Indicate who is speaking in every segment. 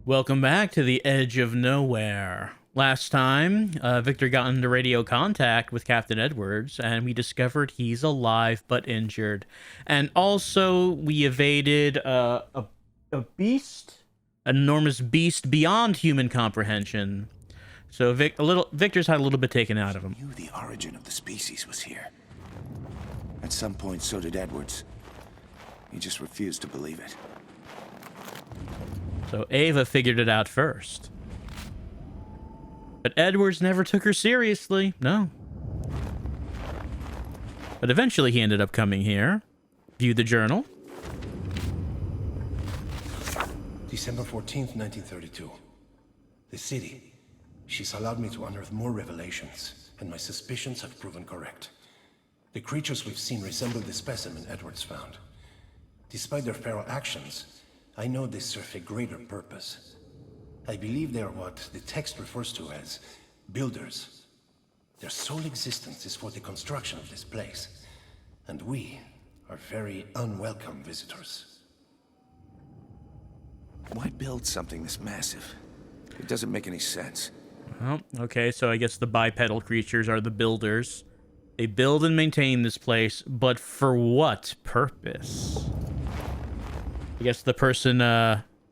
Speaker 1: Welcome back to the Edge of Nowhere. Last time, Victor got into radio contact with Captain Edwards, and we discovered he's alive but injured. And also, we evaded a beast, an enormous beast beyond human comprehension. So Victor's had a little bit taken out of him.
Speaker 2: Knew the origin of the species was here. At some point, so did Edwards. He just refused to believe it.
Speaker 1: So Ava figured it out first. But Edwards never took her seriously, no. But eventually he ended up coming here, viewed the journal.
Speaker 3: December 14th, 1932. The city. She's allowed me to unearth more revelations, and my suspicions have proven correct. The creatures we've seen resemble the specimen Edwards found. Despite their feral actions, I know they serve a greater purpose. I believe they are what the text refers to as builders. Their sole existence is for the construction of this place, and we are very unwelcome visitors.
Speaker 2: Why build something this massive? It doesn't make any sense.
Speaker 1: Oh, okay, so I guess the bipedal creatures are the builders. They build and maintain this place, but for what purpose? I guess the person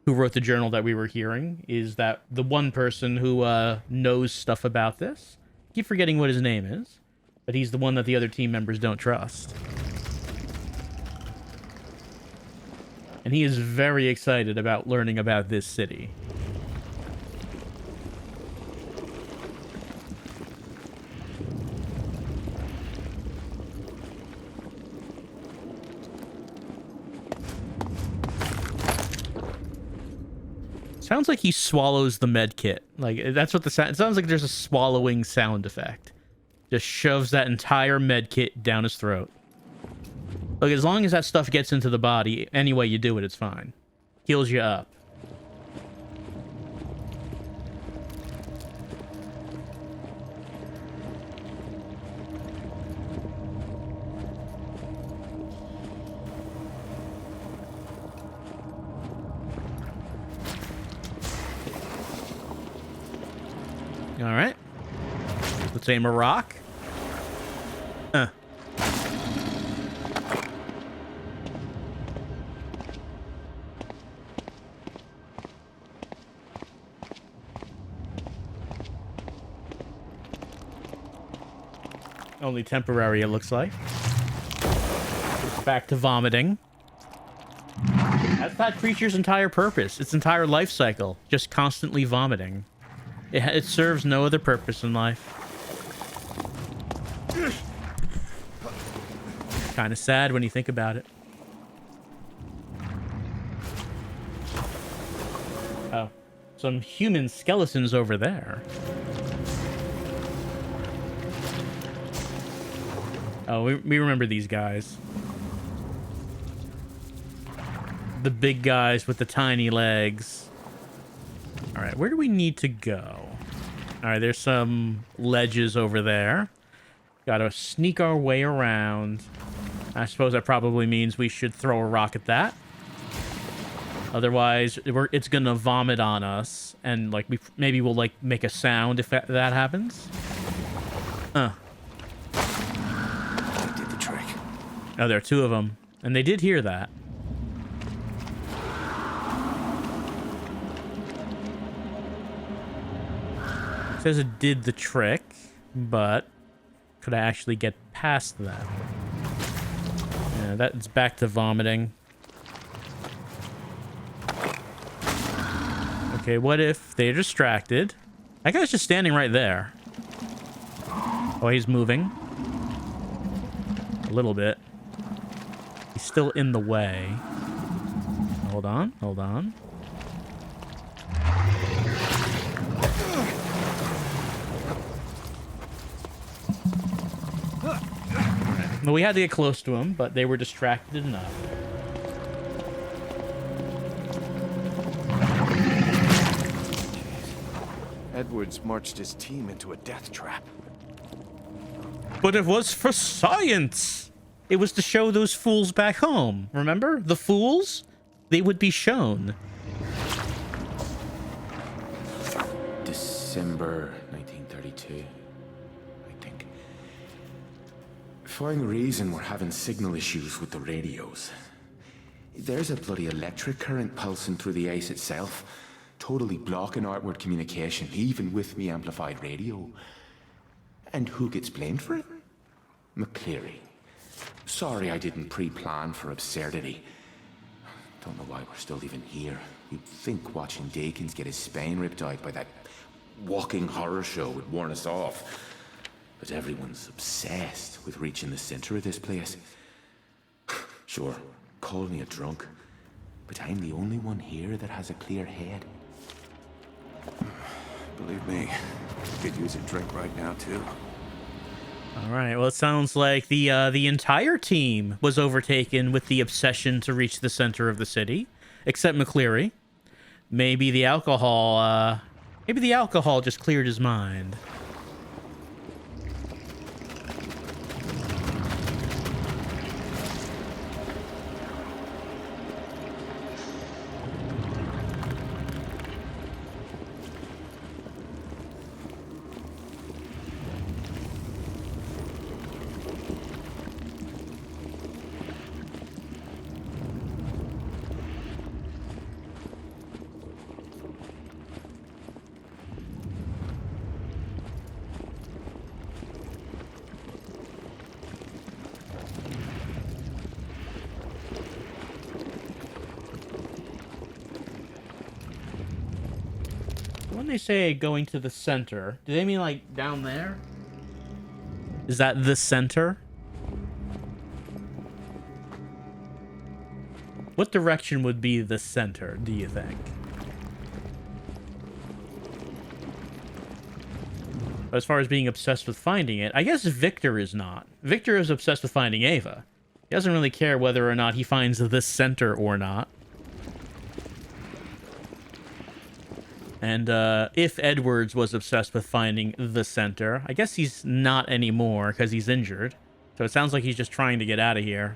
Speaker 1: who wrote the journal that we were hearing is that the one person who knows stuff about this. I keep forgetting what his name is, but he's the one that the other team members don't trust. And he is very excited about learning about this city. Sounds like he swallows the med kit. Like, that's what the sound... It sounds like there's a swallowing sound effect. Just shoves that entire med kit down his throat. Look, as long as that stuff gets into the body, any way you do it, it's fine. Heals you up. All right. Let's aim a rock. Only temporary, it looks like. Back to vomiting. That's that creature's entire purpose. Its entire life cycle. Just constantly vomiting. It serves no other purpose in life. Kind of sad when you think about it. Oh. Some human skeletons over there. Oh, we remember these guys. The big guys with the tiny legs. Alright, where do we need to go? Alright, there's some ledges over there. Gotta sneak our way around. I suppose that probably means we should throw a rock at that. Otherwise, it's gonna vomit on us. And, like, maybe we'll, like, make a sound if that happens.
Speaker 2: They did the trick.
Speaker 1: Oh, there are two of them. And they did hear that. It says it did the trick, but could I actually get past that? Yeah, that's back to vomiting. Okay, what if they're distracted? That guy's just standing right there. Oh, he's moving. A little bit. He's still in the way. Hold on, hold on. Well, we had to get close to him, but they were distracted enough.
Speaker 2: Edwards marched his team into a death trap.
Speaker 1: But it was for science! It was to show those fools back home. Remember? The fools? They would be shown.
Speaker 2: December 1932, I think. Find the reason we're having signal issues with the radios. There's a bloody electric current pulsing through the ice itself, totally blocking outward communication, even with me amplified radio. And who gets blamed for it? McCleary. Sorry I didn't pre-plan for absurdity. Don't know why we're still even here. You'd think watching Dakins get his spine ripped out by that walking horror show would warn us off. But everyone's obsessed with reaching the center of this place. Sure, call me a drunk, but I'm the only one here that has a clear head.
Speaker 4: Believe me, could use a drink right now, too.
Speaker 1: All right. Well, it sounds like the entire team was overtaken with the obsession to reach the center of the city, except McCleary. Maybe the alcohol just cleared his mind. When they say going to the center, do they mean like down there? Is that the center? What direction would be the center, do you think? As far as being obsessed with finding it, I guess Victor is not. Victor is obsessed with finding Ava. He doesn't really care whether or not he finds the center or not. And if Edwards was obsessed with finding the center, I guess he's not anymore because he's injured. So it sounds like he's just trying to get out of here.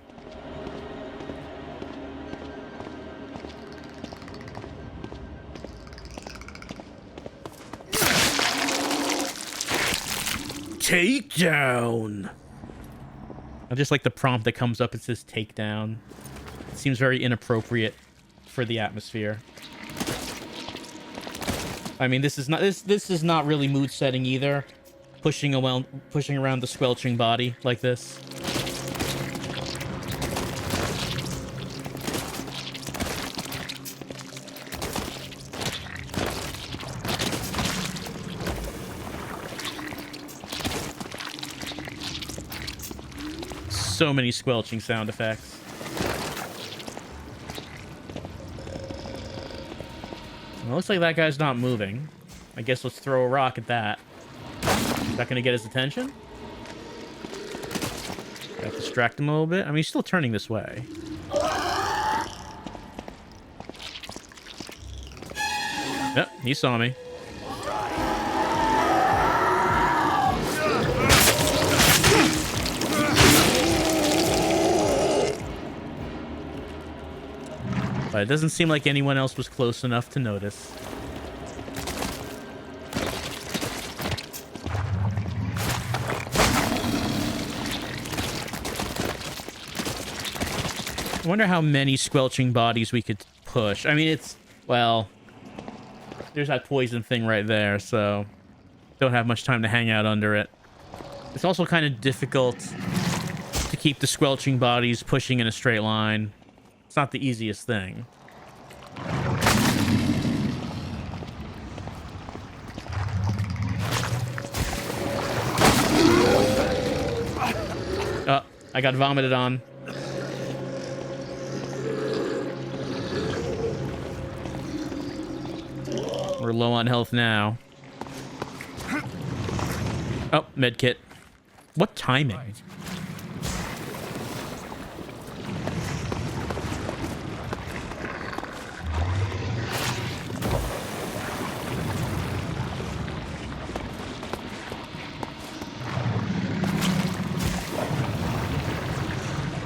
Speaker 1: Takedown! I just like the prompt that comes up. It says takedown. It seems very inappropriate for the atmosphere. I mean, this is not really mood setting either. Pushing around the squelching body like this. So many squelching sound effects. Well, looks like that guy's not moving. I guess let's throw a rock at that. Is that going to get his attention? Got to distract him a little bit. I mean, he's still turning this way. Yep, he saw me. But it doesn't seem like anyone else was close enough to notice. I wonder how many squelching bodies we could push. I mean, well, there's that poison thing right there, so don't have much time to hang out under it. It's also kind of difficult to keep the squelching bodies pushing in a straight line. It's not the easiest thing. Oh, I got vomited on. We're low on health now. Oh, medkit. What timing?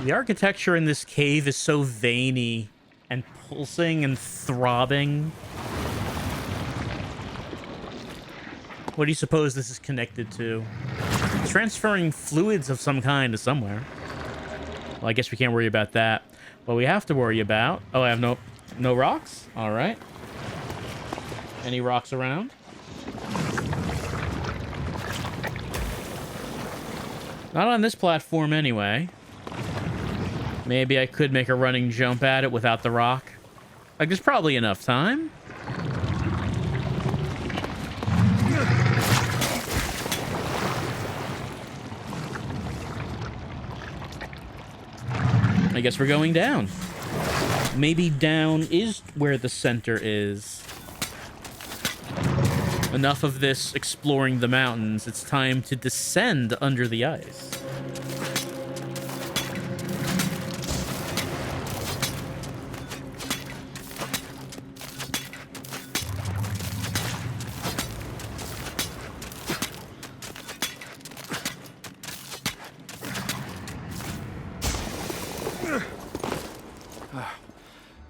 Speaker 1: The architecture in this cave is so veiny and pulsing and throbbing. What do you suppose this is connected to? Transferring fluids of some kind to somewhere. Well, I guess we can't worry about that. What we have to worry about... Oh, I have no rocks? All right. Any rocks around? Not on this platform anyway. Maybe I could make a running jump at it without the rock. Like, there's probably enough time. I guess we're going down. Maybe down is where the center is. Enough of this exploring the mountains. It's time to descend under the ice.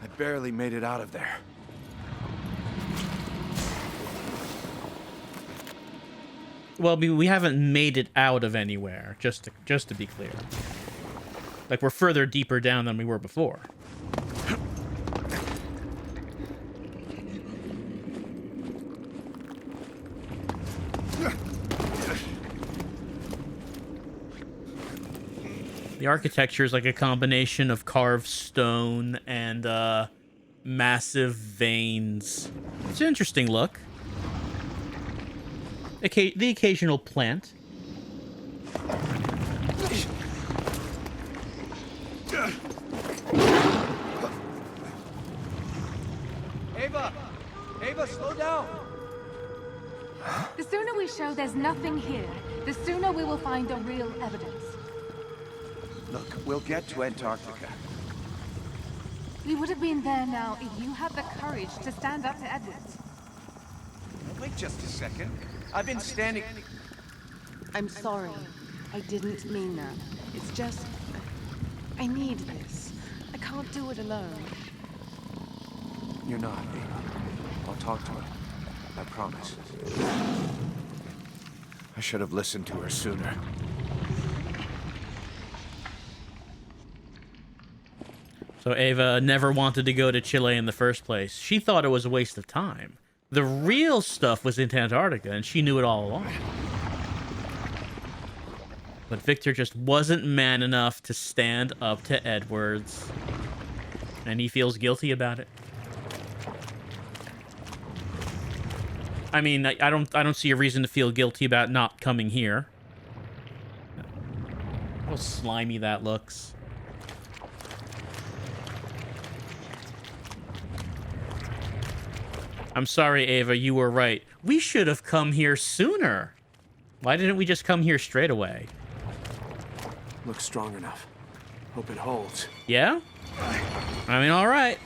Speaker 4: I barely made it out of there.
Speaker 1: Well, we haven't made it out of anywhere, just to be clear. Like, we're further deeper down than we were before. The architecture is like a combination of carved stone and massive veins. It's an interesting look. The occasional plant.
Speaker 5: Ava, slow down!
Speaker 6: The sooner we show there's nothing here, the sooner we will find the real evidence.
Speaker 4: Look, we'll get to Antarctica.
Speaker 6: We would have been there now if you had the courage to stand up to Edwards.
Speaker 4: Wait just a second. I've been standing...
Speaker 7: I'm sorry. I didn't mean that. It's just... I need this. I can't do it alone.
Speaker 4: You're not, Ava. I'll talk to her. I promise. I should have listened to her sooner.
Speaker 1: So Ava never wanted to go to Chile in the first place. She thought it was a waste of time. The real stuff was in Antarctica, and she knew it all along. But Victor just wasn't man enough to stand up to Edwards. And he feels guilty about it. I mean, I don't see a reason to feel guilty about not coming here. How slimy that looks. I'm sorry, Ava, you were right. We should have come here sooner. Why didn't we just come here straight away?
Speaker 4: Looks strong enough. Hope it holds.
Speaker 1: Yeah? I mean, all right.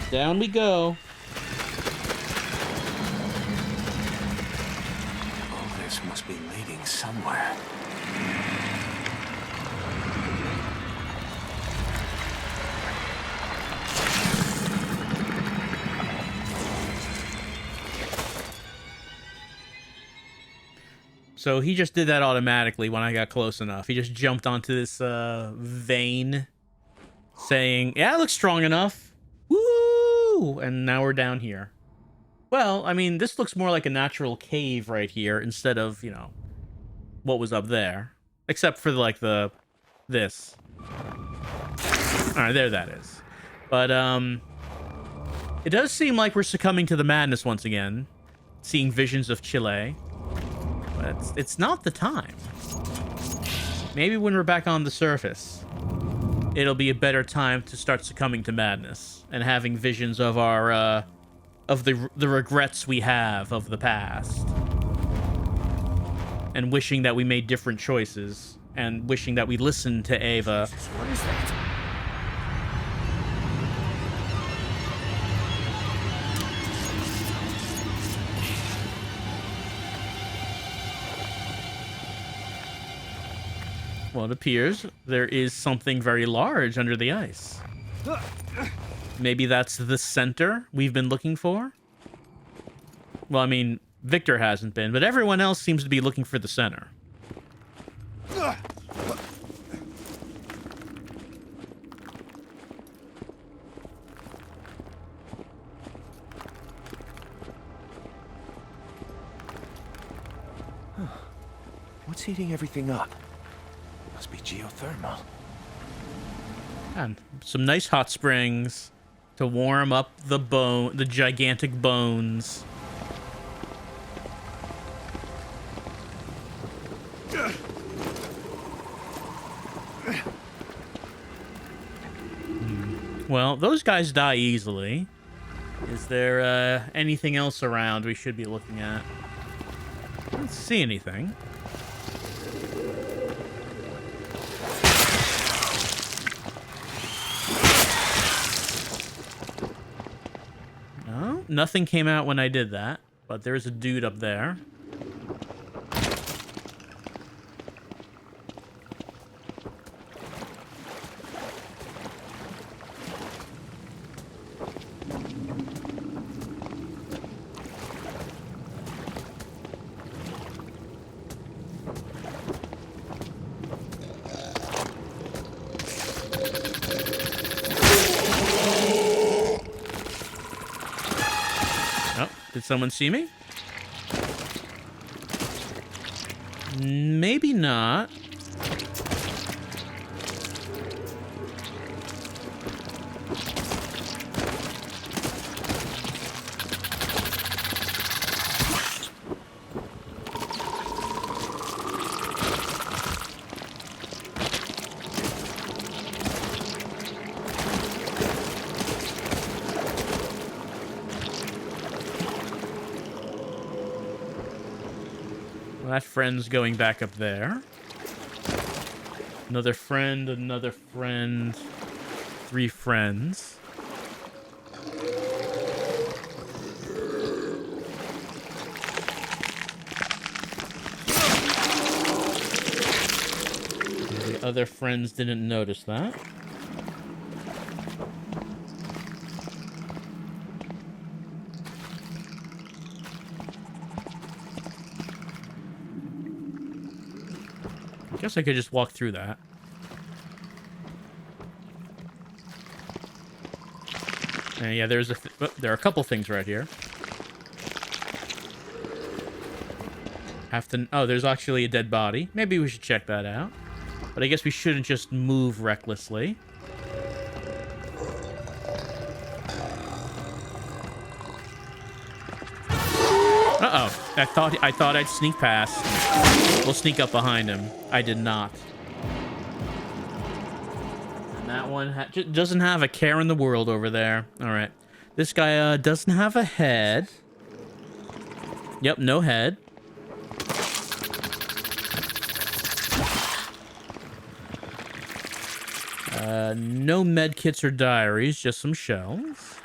Speaker 1: Down we go.
Speaker 4: All this must be leading somewhere.
Speaker 1: So he just did that automatically when I got close enough. He just jumped onto this vein saying, yeah, it looks strong enough. Woo! And now we're down here. Well, I mean, this looks more like a natural cave right here instead of, you know, what was up there. Except for, like, this. Alright, there that is. But, it does seem like we're succumbing to the madness once again. Seeing visions of Chile. But it's not the time. Maybe when we're back on the surface, it'll be a better time to start succumbing to madness and having visions of our, of the regrets we have of the past. And wishing that we made different choices. And wishing that we listened to Ava.
Speaker 5: What is that?
Speaker 1: Well, it appears there is something very large under the ice. Maybe that's the center we've been looking for? Well, I mean, Victor hasn't been, but everyone else seems to be looking for the center.
Speaker 4: What's heating everything up? Must be geothermal.
Speaker 1: And some nice hot springs to warm up the gigantic bones. Well, those guys die easily. Is there anything else around we should be looking at? I don't see anything. No, nothing came out when I did that, but there's a dude up there. Did someone see me? Maybe not. That friend's going back up there. Another friend, 3 friends. The other friends didn't notice that. Guess I could just walk through that. Yeah, there are a couple things right here. Oh, there's actually a dead body. Maybe we should check that out. But I guess we shouldn't just move recklessly. Uh-oh. I thought I'd sneak past. We'll sneak up behind him. I did not. And that one doesn't have a care in the world over there. All right. This guy doesn't have a head. Yep, no head. No med kits or diaries, just some shells.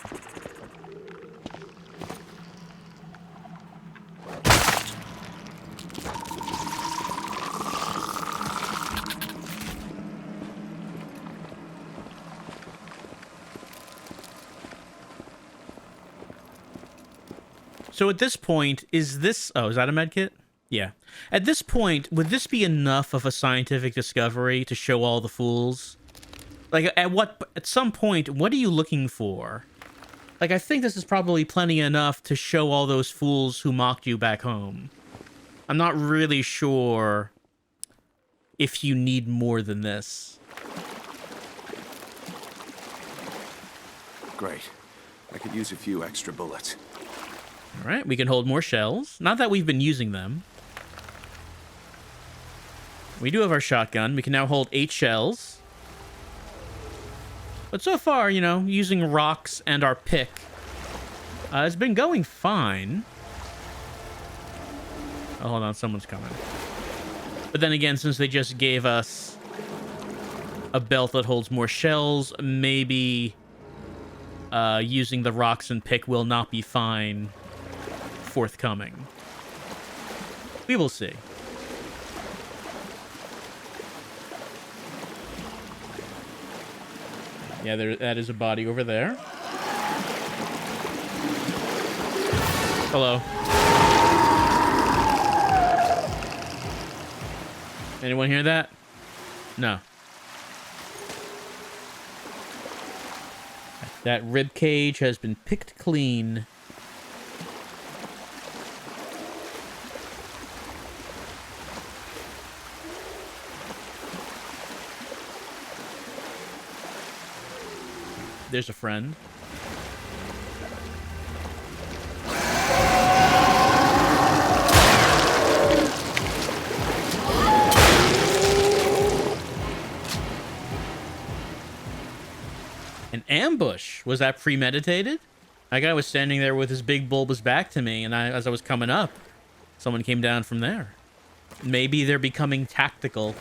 Speaker 1: So at this point, is this... Oh, is that a medkit? Yeah. At this point, would this be enough of a scientific discovery to show all the fools? Like, at some point, what are you looking for? Like, I think this is probably plenty enough to show all those fools who mocked you back home. I'm not really sure if you need more than this.
Speaker 4: Great. I could use a few extra bullets.
Speaker 1: All right, we can hold more shells. Not that we've been using them. We do have our shotgun. We can now hold 8 shells. But so far, you know, using rocks and our pick has been going fine. Oh, hold on, someone's coming. But then again, since they just gave us a belt that holds more shells, maybe using the rocks and pick will not be fine forthcoming. We will see. Yeah, that is a body over there. Hello. Anyone hear that? No. That rib cage has been picked clean. There's a friend. An ambush? Was that premeditated? That guy was standing there with his big bulbous back to me, and as I was coming up, someone came down from there. Maybe they're becoming tactical.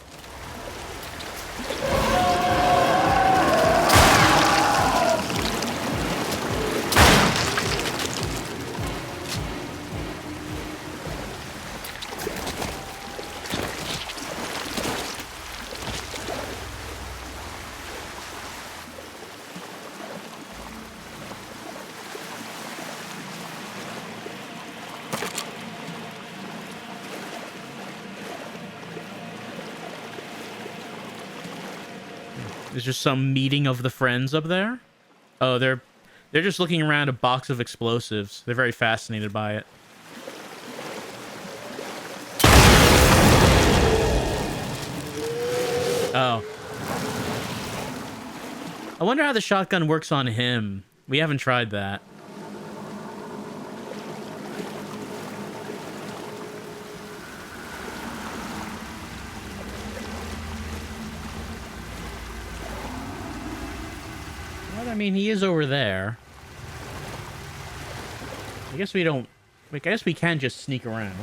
Speaker 1: There's just some meeting of the friends up there. Oh, they're just looking around a box of explosives. They're very fascinated by it. Oh. I wonder how the shotgun works on him. We haven't tried that. I mean, he is over there. I guess we don't... I guess we can just sneak around.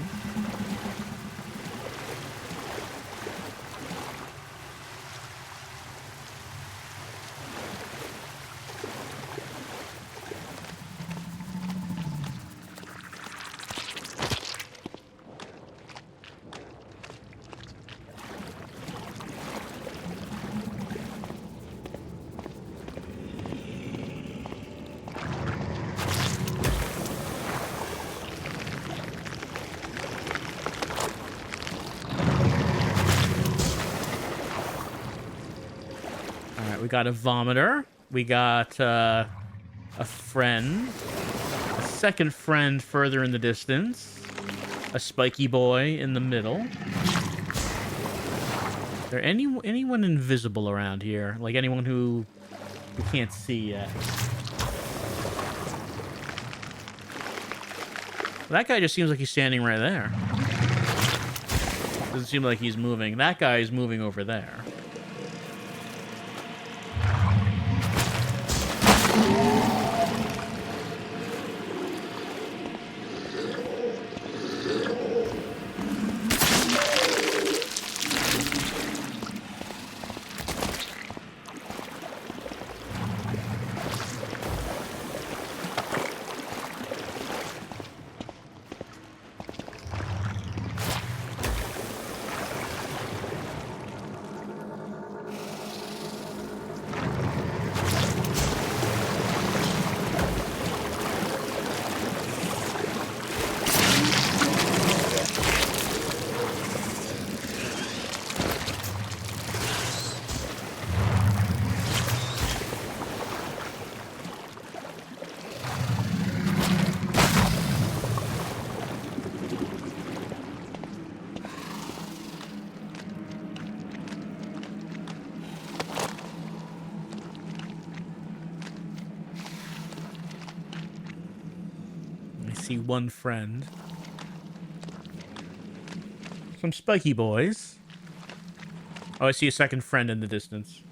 Speaker 1: We got a vomiter. We got a friend. A second friend further in the distance. A spiky boy in the middle. Is there anyone invisible around here? Like anyone who we can't see yet? Well, that guy just seems like he's standing right there. Doesn't seem like he's moving. That guy is moving over there. One friend. Some spiky boys. Oh, I see a second friend in the distance.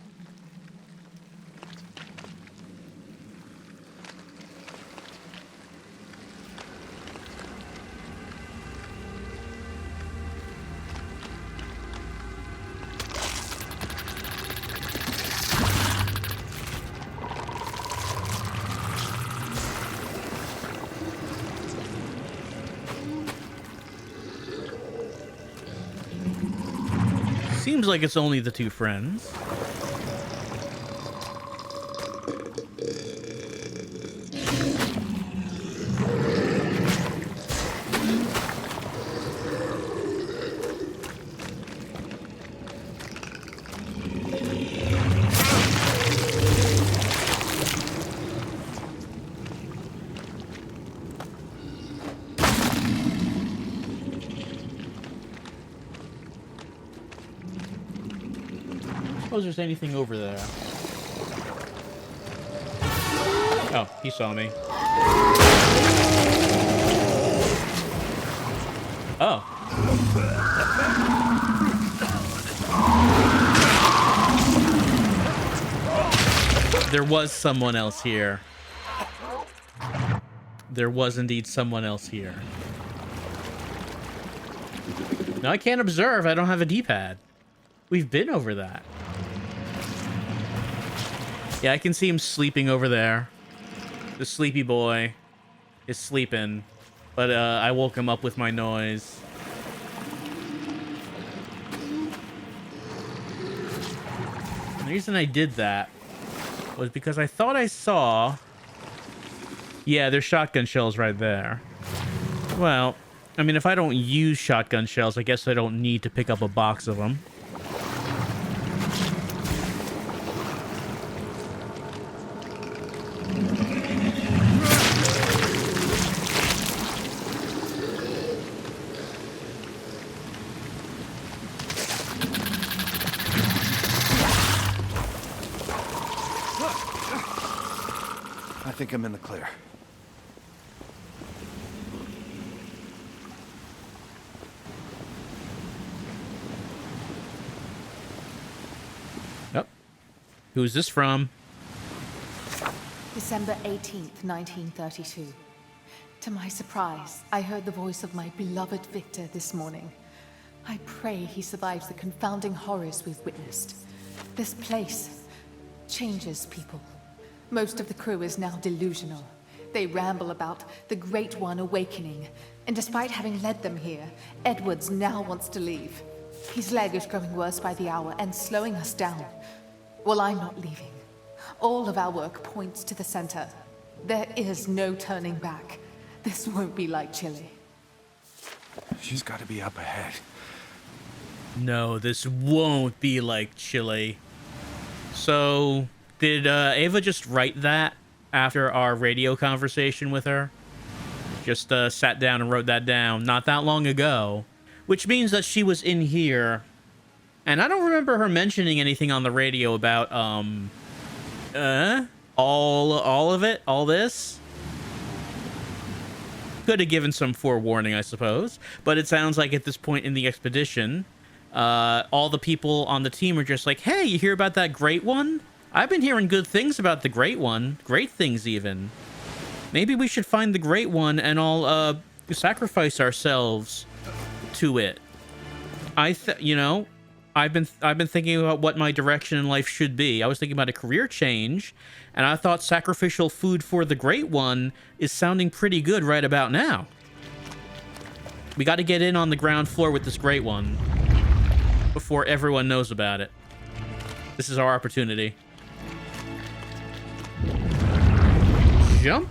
Speaker 1: Seems like it's only the two friends. suppose there's anything over there. Oh, he saw me. Oh. There was someone else here. There was indeed someone else here. No, I can't observe. I don't have a D-pad. We've been over that. Yeah, I can see him sleeping over there. The sleepy boy is sleeping. But I woke him up with my noise. And the reason I did that was because I thought I saw... Yeah, there's shotgun shells right there. Well, I mean, if I don't use shotgun shells, I guess I don't need to pick up a box of them.
Speaker 4: I think I'm in the clear.
Speaker 1: Yep. Who's this from?
Speaker 6: December 18th, 1932. To my surprise, I heard the voice of my beloved Victor this morning. I pray he survives the confounding horrors we've witnessed. This place changes people. Most of the crew is now delusional. They ramble about the Great One awakening, and despite having led them here, Edwards now wants to leave. His leg is growing worse by the hour and slowing us down. Well, I'm not leaving. All of our work points to the center. There is no turning back. This won't be like Chile.
Speaker 4: She's got to be up ahead.
Speaker 1: No, this won't be like Chile. So, did Ava just write that after our radio conversation with her? Just sat down and wrote that down not that long ago. Which means that she was in here. And I don't remember her mentioning anything on the radio about, all of it? All this? Could have given some forewarning, I suppose. But it sounds like at this point in the expedition, all the people on the team are just like, hey, you hear about that Great One? I've been hearing good things about the Great One. Great things, even. Maybe we should find the Great One and all, sacrifice ourselves to it. You know, I've been thinking about what my direction in life should be. I was thinking about a career change, and I thought sacrificial food for the Great One is sounding pretty good right about now. We got to get in on the ground floor with this Great One before everyone knows about it. This is our opportunity. Jump.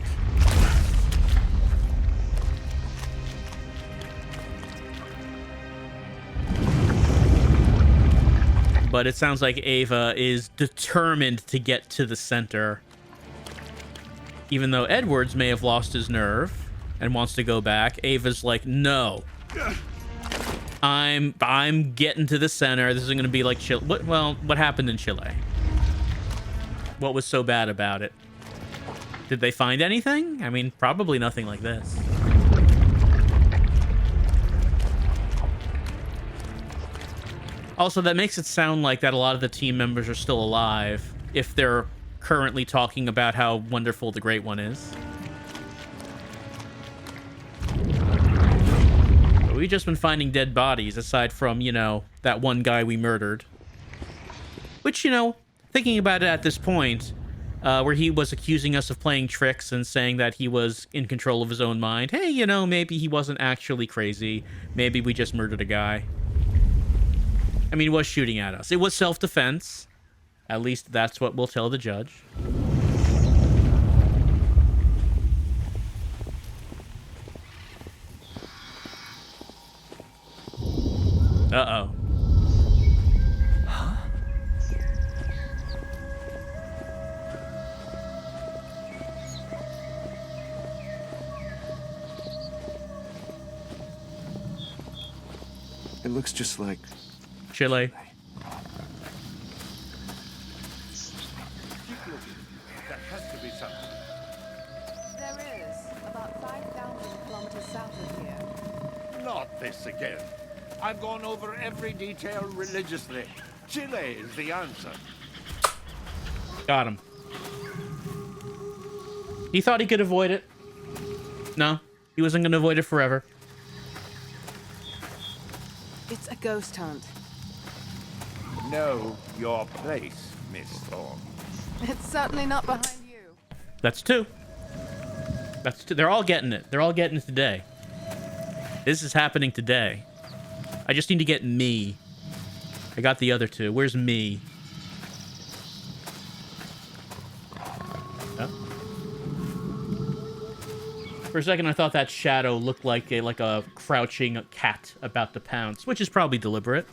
Speaker 1: But it sounds like Ava is determined to get to the center. Even though Edwards may have lost his nerve and wants to go back, Ava's like, no. I'm getting to the center. This isn't going to be like Chile. What happened in Chile? What was so bad about it? Did they find anything? I mean, probably nothing like this. Also, that makes it sound like that a lot of the team members are still alive if they're currently talking about how wonderful the Great One is. But we've just been finding dead bodies aside from, you know, that one guy we murdered. Which, you know, thinking about it at this point, where he was accusing us of playing tricks and saying that he was in control of his own mind. Hey, you know, maybe he wasn't actually crazy. Maybe we just murdered a guy. I mean, he was shooting at us. It was self-defense. At least that's what we'll tell the judge. Uh-oh.
Speaker 4: Huh? It looks just like...
Speaker 1: Chile.
Speaker 5: There has to be something.
Speaker 7: There is, about 5,000 kilometers south of here.
Speaker 5: Not this again. I've gone over every detail religiously. Chile is the answer.
Speaker 1: Got him. He thought he could avoid it. No, he wasn't going to avoid it forever.
Speaker 7: It's a ghost hunt.
Speaker 5: Know your place, Miss Thorne.
Speaker 7: It's certainly not behind you.
Speaker 1: That's two. That's two. They're all getting it. They're all getting it today. This is happening today. I just need to get me. I got the other two. Where's me? Oh. For a second, I thought that shadow looked like a crouching cat about to pounce, which is probably deliberate.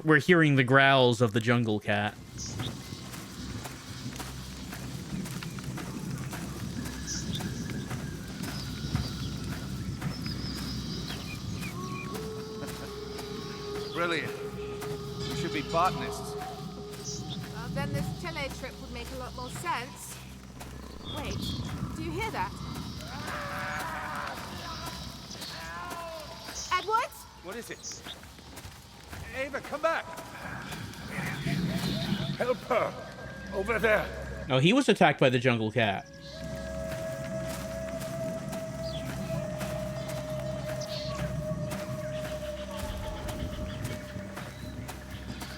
Speaker 1: We're hearing the growls of the jungle cat.
Speaker 4: Brilliant. We should be botanists.
Speaker 8: Then this Chile trip would make a lot more sense. Wait, do you hear that? Edward?
Speaker 4: What is it? Ava, come back!
Speaker 5: Help her! Over there!
Speaker 1: Oh, he was attacked by the jungle cat.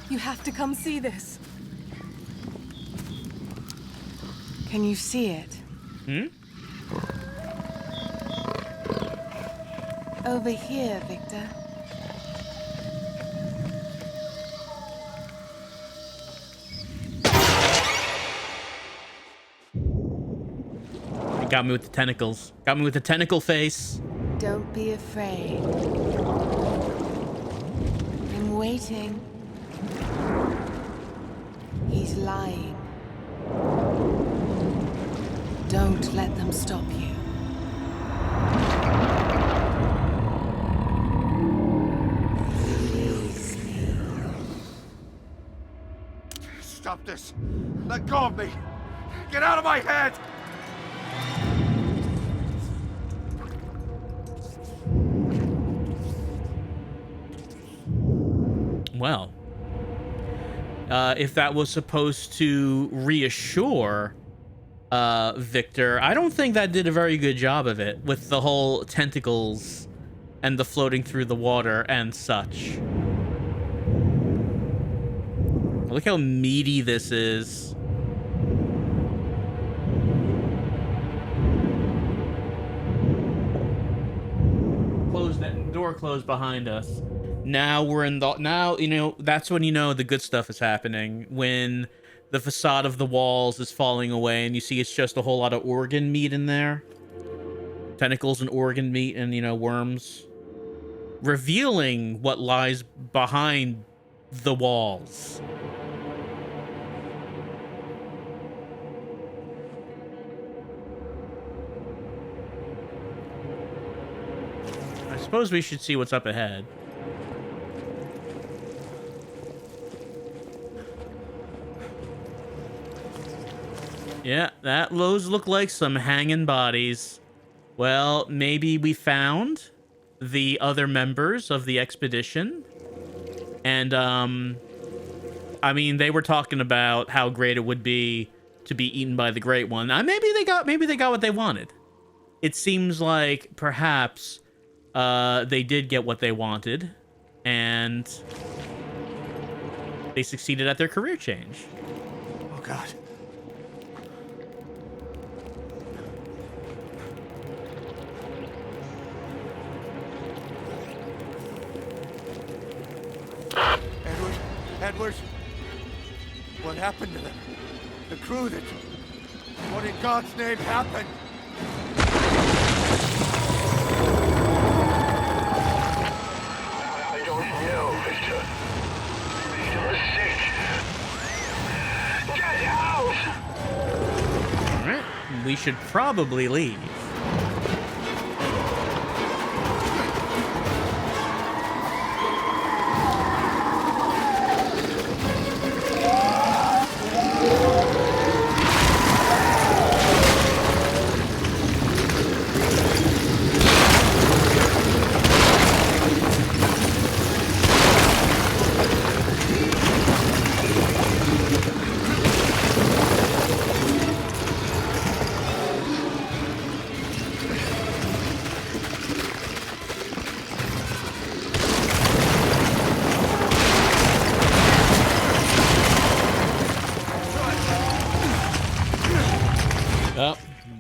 Speaker 7: You have to come see this. Can you see it?
Speaker 1: Hmm?
Speaker 7: Over here, Victor.
Speaker 1: It got me with the tentacles. Got me with the tentacle face.
Speaker 7: Don't be afraid. I'm waiting. He's lying. Don't let them stop you.
Speaker 5: Stop this! Let go of me! Get out of my head!
Speaker 1: Well, if that was supposed to reassure Victor, I don't think that did a very good job of it with the whole tentacles and the floating through the water and such. Look how meaty this is. Close that door, closed behind us. Now we're in the... Now, you know, that's when you know the good stuff is happening. When the facade of the walls is falling away and you see it's just a whole lot of organ meat in there. Tentacles and organ meat and, you know, worms. Revealing what lies behind the walls. I suppose we should see what's up ahead. Yeah, those look like some hanging bodies. Well, maybe we found the other members of the expedition. And, I mean, they were talking about how great it would be to be eaten by the Great One. Maybe they got what they wanted. It seems like perhaps they did get what they wanted, and they succeeded at their career change.
Speaker 5: Oh, God. Edward, what happened to them? The crew that... What in God's name happened?
Speaker 9: I don't know, Victor. You're sick. Get out!
Speaker 1: Alright, we should probably leave.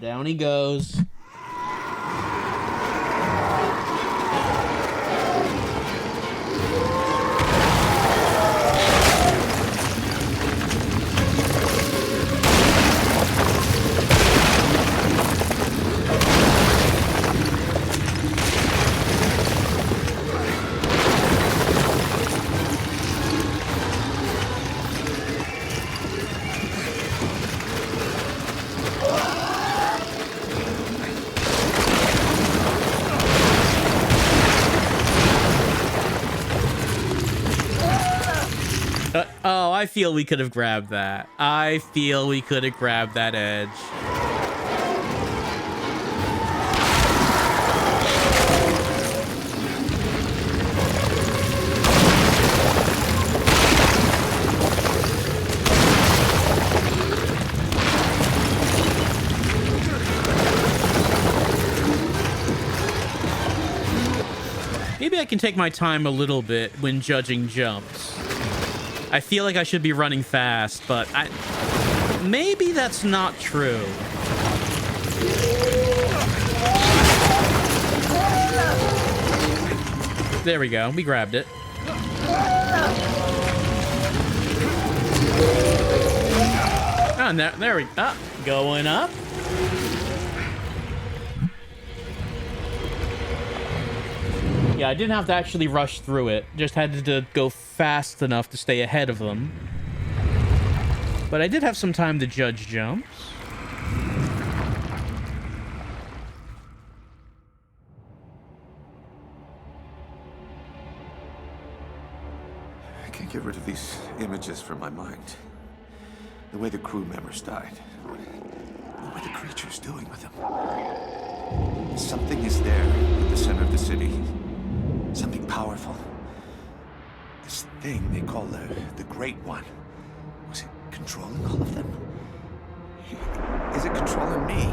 Speaker 1: Down he goes. Oh, I feel we could have grabbed that. I feel we could have grabbed that edge. Maybe I can take my time a little bit when judging jumps. I feel like I should be running fast, but maybe that's not true. There we go. We grabbed it. Oh, there we go. Going up. Yeah, I didn't have to actually rush through it. Just had to go fast enough to stay ahead of them. But I did have some time to judge jumps.
Speaker 3: I can't get rid of these images from my mind. The way the crew members died. What the creature's doing with them. Something is there at the center of the city. Something powerful. This thing they call the Great One. Was it controlling all of them? Is it controlling me?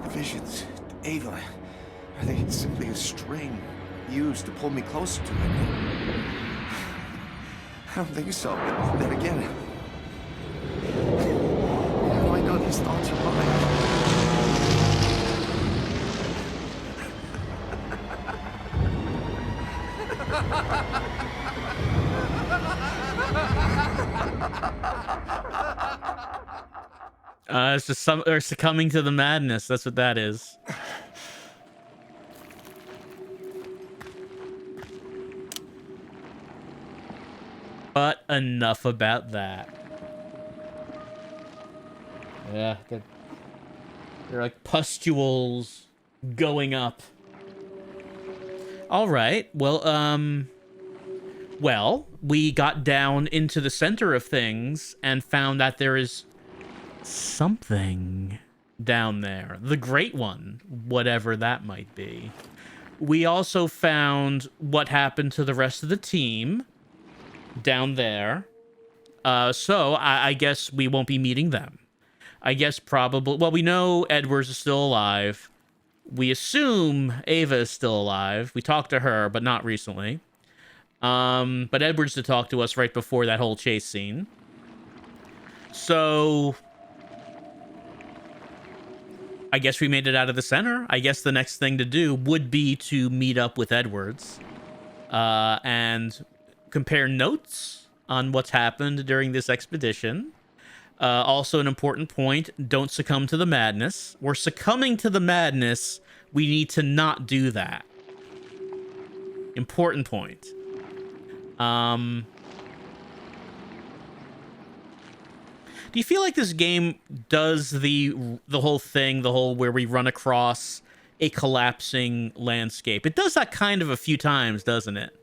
Speaker 3: The visions, Ava, are they simply a string used to pull me closer to it? I don't think so, but then again, how do I know these thoughts are mine?
Speaker 1: It's just succumbing to the madness. That's what that is. But enough about that. Yeah, they're like pustules going up. All right. Well, we got down into the center of things and found that there is something down there. The Great One, whatever that might be. We also found what happened to the rest of the team down there. So I guess we won't be meeting them. I guess probably... Well, we know Edwards is still alive. We assume Ava is still alive. We talked to her, but not recently. But Edwards did talk to us right before that whole chase scene. So... I guess we made it out of the center. I guess the next thing to do would be to meet up with Edwards. And compare notes on what's happened during this expedition. Also an important point, don't succumb to the madness. We're succumbing to the madness. We need to not do that. Important point. Do you feel like this game does the whole thing, the whole where we run across a collapsing landscape? It does that kind of a few times, doesn't it?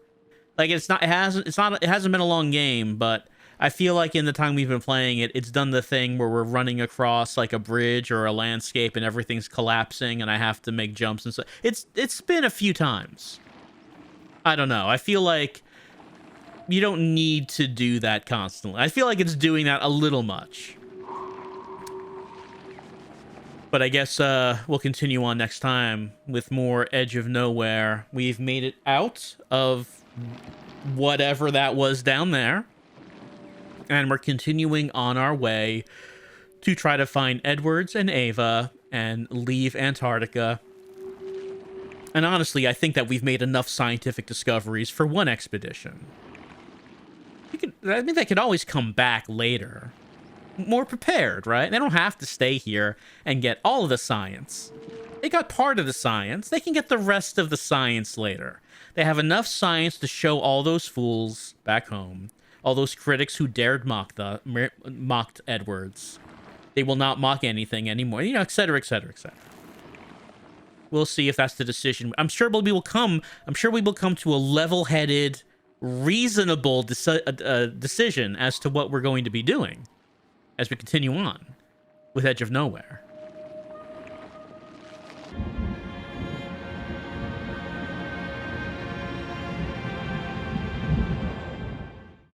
Speaker 1: Like it hasn't been a long game, but I feel like in the time we've been playing it, it's done the thing where we're running across like a bridge or a landscape and everything's collapsing and I have to make jumps and stuff. It's been a few times. I don't know. I feel like you don't need to do that constantly. I feel like it's doing that a little much. But I guess we'll continue on next time with more Edge of Nowhere. We've made it out of whatever that was down there. And we're continuing on our way to try to find Edwards and Ava and leave Antarctica. And honestly, I think that we've made enough scientific discoveries for one expedition. I think they could always come back later. More prepared, right? They don't have to stay here and get all of the science. They got part of the science. They can get the rest of the science later. They have enough science to show all those fools back home. All those critics who dared mocked Edwards. They will not mock anything anymore. You know, etc., etc., etc. We'll see if that's the decision. I'm sure we will come to a level-headed, reasonable decision as to what we're going to be doing as we continue on with Edge of Nowhere.